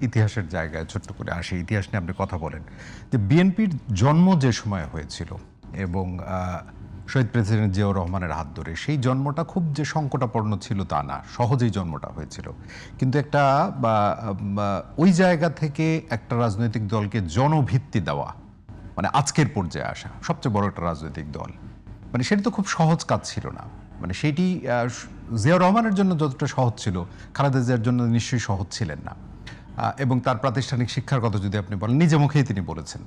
ইতিহাসের জায়গায় ছোট্ট করে আসি, ইতিহাস নিয়ে আপনি কথা বলেন যে বিএনপির জন্ম যে সময় হয়েছিল এবং শহীদ প্রেসিডেন্ট জিয়াউর রহমানের হাত ধরে সেই জন্মটা খুব যে সংকটাপন্ন ছিল তা না, সহজেই জন্মটা হয়েছিল। কিন্তু একটা ওই জায়গা থেকে একটা রাজনৈতিক দলকে জনভিত্তি দেওয়া, মানে আজকের পর্যায়ে আসা সবচেয়ে বড় একটা রাজনৈতিক দল, মানে সেটা তো খুব সহজ কাজ ছিল না। মানে সেটি জিয়াউর রহমানের জন্য যতটা সহজ ছিল, খালেদা জিয়ার জন্য নিশ্চয়ই সহজ ছিলেন না। এবং তার প্রাতিষ্ঠানিক শিক্ষার কথা যদি আপনি বলেন, নিজে মুখেই তিনি বলেছেন।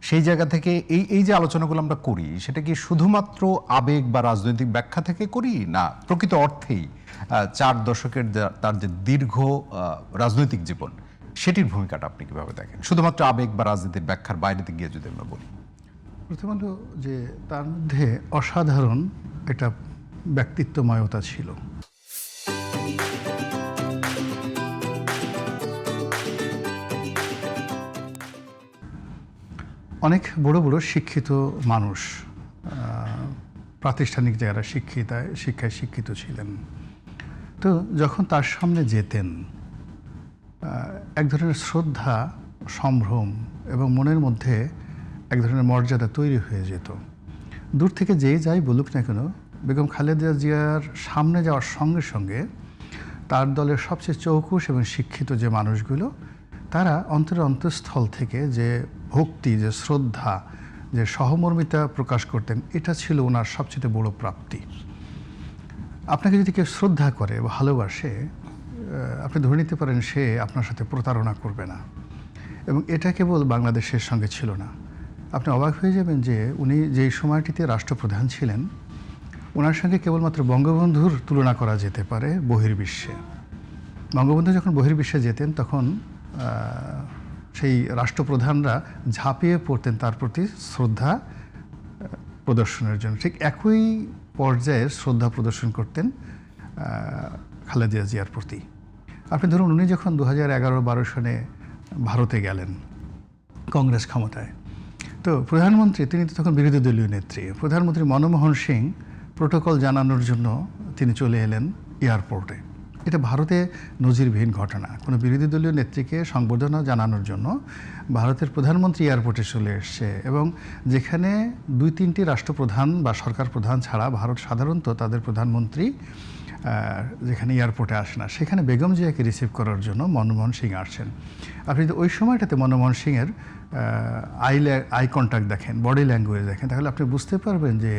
সেই জায়গা থেকে এই যে আলোচনাগুলো আমরা করি, সেটা কি শুধুমাত্র আবেগ বা রাজনৈতিক ব্যাখ্যা থেকে করি, না প্রকৃত অর্থেই 4 দশকের তার যে দীর্ঘ রাজনৈতিক জীবন, সেটির ভূমিকাটা আপনি কিভাবে দেখেন, শুধুমাত্র আবেগ বা রাজনীতির ব্যাখ্যার বাইরেতে গিয়ে যদি আমরা বলি? প্রথমত যে তার মধ্যে অসাধারণ একটা ব্যক্তিত্বময়তা ছিল। অনেক বড় বড় শিক্ষিত মানুষ প্রাতিষ্ঠানিক যারা শিক্ষায় শিক্ষিত ছিলেন, তো যখন তার সামনে যেতেন এক ধরনের শ্রদ্ধা, সম্ভ্রম এবং মনের মধ্যে এক ধরনের মর্যাদা তৈরি হয়ে যেত। দূর থেকে যেই যাই বলুক না কেন, বেগম খালেদা জিয়ার সামনে যাওয়ার সঙ্গে সঙ্গে তার দলের সবচেয়ে চৌকুশ এবং শিক্ষিত যে মানুষগুলো, তারা অন্তঃস্থল থেকে যে ভক্তি, যে শ্রদ্ধা, যে সহমর্মিতা প্রকাশ করতেন, এটা ছিল ওনার সবচেয়ে বড় প্রাপ্তি। আপনাকে যদি কেউ শ্রদ্ধা করে, ভালোবাসে, আপনি ধরে নিতে পারেন সে আপনার সাথে প্রতারণা করবে না। এবং এটা কেবল বাংলাদেশের সঙ্গে ছিল না। আপনি অবাক হয়ে যাবেন যে উনি যেই সময়টিতে রাষ্ট্রপ্রধান ছিলেন, ওনার সঙ্গে কেবলমাত্র বঙ্গবন্ধুর তুলনা করা যেতে পারে বহির্বিশ্বে। বঙ্গবন্ধু যখন বহির্বিশ্বে যেতেন, তখন সেই রাষ্ট্রপ্রধানরা ঝাঁপিয়ে পড়তেন তার প্রতি শ্রদ্ধা প্রদর্শনের জন্য। ঠিক একই পর্যায়ের শ্রদ্ধা প্রদর্শন করতেন খালেদা জিয়ার প্রতি। আপনি ধরুন, উনি যখন 2011-12 সনে ভারতে গেলেন কংগ্রেস ক্ষমতায়, তো প্রধানমন্ত্রী, তিনি তো তখন বিরোধী দলীয় নেত্রী, প্রধানমন্ত্রী মনমোহন সিং প্রোটোকল জানানোর জন্য তিনি চলে এলেন এয়ারপোর্টে। এটা ভারতে নজিরবিহীন ঘটনা। কোনো বিরোধী দলীয় নেত্রীকে সংবর্ধনা জানানোর জন্য ভারতের প্রধানমন্ত্রী এয়ারপোর্টে চলে এসছে, এবং যেখানে 2-3টি রাষ্ট্রপ্রধান বা সরকার প্রধান ছাড়া ভারত সাধারণত তাদের প্রধানমন্ত্রী যেখানে এয়ারপোর্টে আসে না, সেখানে বেগম জিয়াকে রিসিভ করার জন্য মনমোহন সিং আসছেন। আপনি যদি ওই সময়টাতে মনমোহন সিংয়ের আই কন্ট্যাক্ট দেখেন, বডি ল্যাঙ্গুয়েজ দেখেন, তাহলে আপনি বুঝতে পারবেন যে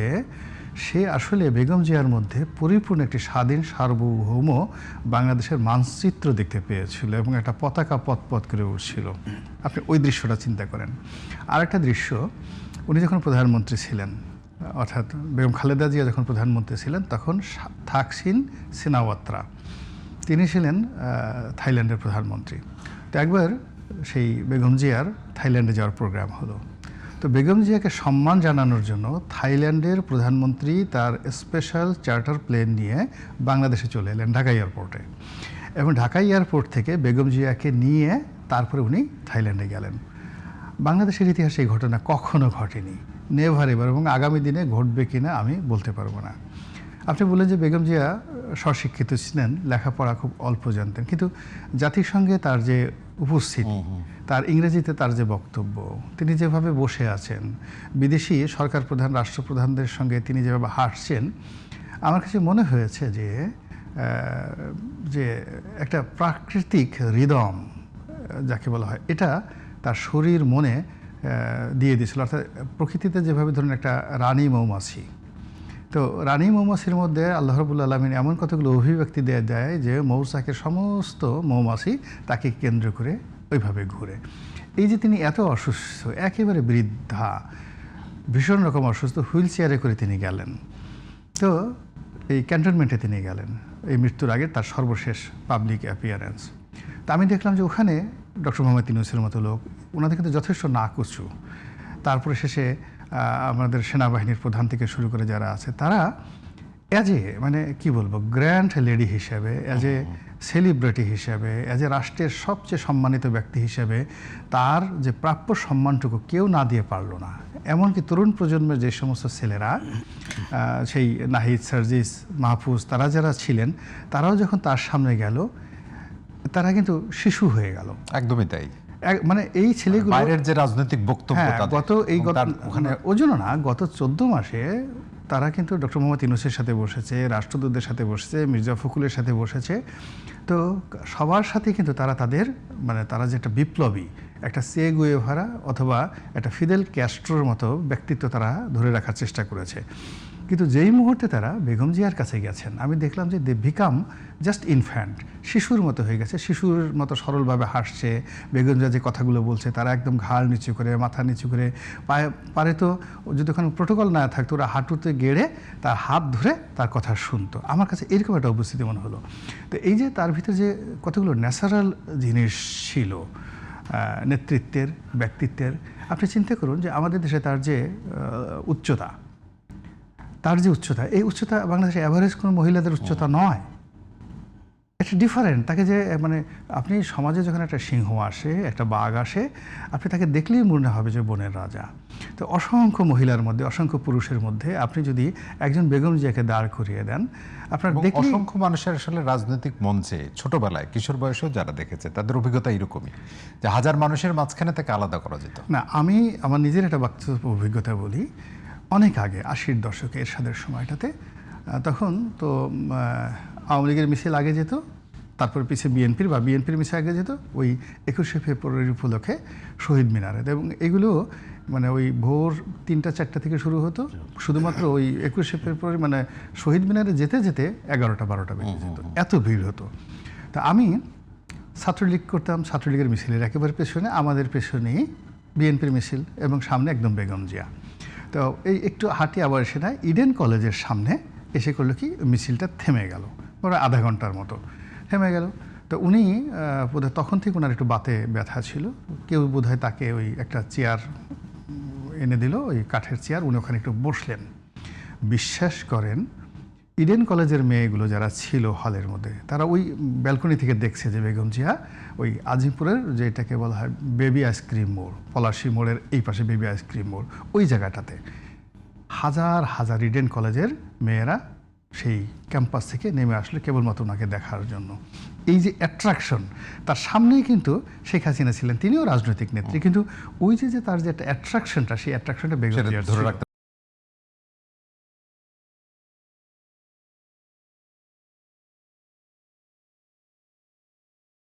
সে আসলে বেগম জিয়ার মধ্যে পরিপূর্ণ একটি স্বাধীন সার্বভৌম বাংলাদেশের মানচিত্র দেখতে পেয়েছিল, এবং একটা পতাকা পথ করে উঠছিল। আপনি ওই দৃশ্যটা চিন্তা করেন। আর একটা দৃশ্য, উনি যখন প্রধানমন্ত্রী ছিলেন, অর্থাৎ বেগম খালেদা জিয়া যখন প্রধানমন্ত্রী ছিলেন, তখন থাকসিন সিনাওয়াত্রা, তিনি ছিলেন থাইল্যান্ডের প্রধানমন্ত্রী। তো একবার সেই বেগম জিয়ার থাইল্যান্ডে যাওয়ার প্রোগ্রাম হলো। তো বেগম জিয়াকে সম্মান জানানোর জন্য থাইল্যান্ডের প্রধানমন্ত্রী তার স্পেশাল চার্টার প্লেন নিয়ে বাংলাদেশে চলে এলেন ঢাকা এয়ারপোর্টে, এবং ঢাকা এয়ারপোর্ট থেকে বেগম জিয়াকে নিয়ে তারপরে উনি থাইল্যান্ডে গেলেন। বাংলাদেশের ইতিহাসে এই ঘটনা কখনো ঘটেনি, নেভার এভার, এবং আগামী দিনে ঘটবে কিনা আমি বলতে পারবো না। আপনি বললেন যে বেগম জিয়া স্বশিক্ষিত ছিলেন, লেখাপড়া খুব অল্প জানতেন, কিন্তু জাতিসংঘে তার যে উপস্থিতি, তার ইংরেজিতে তার যে বক্তব্য, তিনি যেভাবে বসে আছেন, বিদেশি সরকার প্রধান, রাষ্ট্রপ্রধানদের সঙ্গে তিনি যেভাবে হাঁটছেন, আমার কাছে মনে হয়েছে যে একটা প্রাকৃতিক রিদম যাকে বলা হয়, এটা তার শরীর মনে দিয়ে দিয়েছিল। অর্থাৎ প্রকৃতিতে যেভাবে ধরুন একটা রানী মৌমাছি, তো রানী মৌমাছির মধ্যে আল্লাহ রাব্বুল আলামিন এমন কতগুলো অভিব্যক্তি দেয় যে মৌচাকের সমস্ত মৌমাছি তাকে কেন্দ্র করে ওইভাবে ঘুরে। এই যে তিনি এত অসুস্থ, একেবারে বৃদ্ধা, ভীষণ রকম অসুস্থ, হুইল চেয়ারে করে তিনি গেলেন। তো এই ক্যান্টনমেন্টে তিনি গেলেন এই মৃত্যুর আগে, তার সর্বশেষ পাবলিক অ্যাপিয়ারেন্স। তা আমি দেখলাম যে ওখানে ডক্টর মোহাম্মদ ইউনূসের মতো লোক, ওনাদের কিন্তু যথেষ্ট নাকুচু। তারপরে শেষে আমাদের সেনাবাহিনীর প্রধান থেকে শুরু করে যারা আছে, তারা অ্যাজ এ, মানে কি বলবো, গ্র্যান্ড লেডি হিসেবে, অ্যাজ এ সেলিব্রিটি হিসেবে, অ্যাজ এ রাষ্ট্রের সবচেয়ে সম্মানিত ব্যক্তি হিসেবে তার যে প্রাপ্য সম্মানটুকু কেউ না দিয়ে পারলো না। এমনকি তরুণ প্রজন্মের যে সমস্ত ছেলেরা, সেই নাহিদ, সার্জিস, মাহফুজ, তারা যারা ছিলেন, তারাও যখন তার সামনে গেল, তারা কিন্তু শিশু হয়ে গেল। একদমই তাই। মানে এই ছেলেগুলো বাইরের যে রাজনৈতিক বক্তব্য হ্যাঁ, তাদের, ওখানে ওজন্য না, গত 14 মাসে তারা কিন্তু ডক্টর মোহাম্মদ ইউনূসের সাথে বসেছে, রাষ্ট্রদূতদের সাথে বসেছে, মির্জা ফখরুলের সাথে বসেছে। তো সবার সাথে কিন্তু তাদের মানে তারা যে একটা বিপ্লবী, একটা চে গুয়েভারা অথবা একটা ফিদেল ক্যাস্ট্রোর মতো ব্যক্তিত্ব তারা ধরে রাখার চেষ্টা করেছে। কিন্তু যেই মুহূর্তে তারা বেগম জিয়ার কাছে গেছেন, আমি দেখলাম যে দে বিকাম জাস্ট ইনফ্যান্ট, শিশুর মতো হয়ে গেছে, শিশুর মতো সরলভাবে হাসছে। বেগম জিয়া যে কথাগুলো বলছে তারা একদম ঘাড় নিচু করে, মাথা নিচু করে, পারে তো যদি ওখানে প্রোটোকল না থাকতো ওরা হাঁটুতে গেড়ে তার হাত ধরে তার কথা শুনতো। আমার কাছে এরকম একটা উপস্থিতি মনে হলো। তো এই যে তার ভিতরে যে কতগুলো ন্যাচারাল জিনিস ছিল নেতৃত্বের, ব্যক্তিত্বের, আপনি চিন্তা করুন যে আমাদের দেশে তার যে উচ্চতা, এই উচ্চতা বাংলাদেশে অ্যাভারেজ কোনো মহিলাদের উচ্চতা নয়। এটা ডিফারেন্ট। তাকে যে মানে আপনি সমাজে যখন একটা সিংহ আসে, একটা বাঘ আসে, আপনি তাকে দেখলেই মনে হবে যে বনের রাজা। তো অসংখ্য মহিলার মধ্যে, অসংখ্য পুরুষের মধ্যে আপনি যদি একজন বেগম জিয়াকে দাঁড় করিয়ে দেন, আপনার দেখলে অসংখ্য মানুষের আসলে রাজনৈতিক মঞ্চে ছোটবেলায়, কিশোর বয়সেও যারা দেখেছে তাদের অভিজ্ঞতা এরকমই, যে হাজার মানুষের মাঝখানে তাকে আলাদা করা যেত না। আমি আমার নিজের একটা বাস্তব অভিজ্ঞতা বলি। অনেক আগে 80-র দশকে এরশাদের সময়টাতে, তখন তো আওয়ামী লীগের মিছিল আগে যেত, তারপর পিছিয়ে বিএনপির মিছিল আগে যেত ওই 21শে ফেব্রুয়ারি উপলক্ষে শহীদ মিনারে। এবং এগুলো মানে ওই ভোর 3টা-4টা থেকে শুরু হতো, শুধুমাত্র ওই 21শে ফেব্রুয়ারি মানে শহীদ মিনারে যেতে যেতে 11টা-12টা বেজে যেত, এত ভিড় হতো। তা আমি ছাত্রলীগ করতাম, ছাত্রলীগের মিছিলের একেবারে পেছনে, আমাদের পেছনেই বিএনপির মিছিল এবং সামনে একদম বেগম জিয়া। তো এই একটু হাঁটি আবার এসে না ইডেন কলেজের সামনে এসে করলো কি, মিছিলটা থেমে গেল, প্রায় আধা ঘন্টার মতো থেমে গেল। তো উনি বোধহয় তখন থেকে ওনার একটু বাতে ব্যথা ছিল, কেউ বোধহয় তাকে ওই একটা চেয়ার এনে দিল, ওই কাঠের চেয়ার, উনি ওখানে একটু বসলেন। বিশ্বাস করেন, ইডেন কলেজের মেয়েগুলো যারা ছিল হলের মধ্যে, তারা ওই ব্যালকনি থেকে দেখছে যে বেগম জিয়া ওই আজিমপুরের, যেটাকে বলা হয় বেবি আইসক্রিম মোড়, পলাশী মোড়ের এই পাশে বেবি আইসক্রিম মোড়, ওই জায়গাটাতে হাজার হাজার ইডেন কলেজের মেয়েরা সেই ক্যাম্পাস থেকে নেমে আসলে কেবলমাত্র ওনাকে দেখার জন্য। এই যে অ্যাট্রাকশন, তার সামনেই কিন্তু শেখ হাসিনা ছিলেন, তিনিও রাজনৈতিক নেত্রী, কিন্তু ওই যে তার যে একটা অ্যাট্রাকশনটা, সেই অ্যাট্রাকশনটা বেগম জিয়ার ধরে রাখতে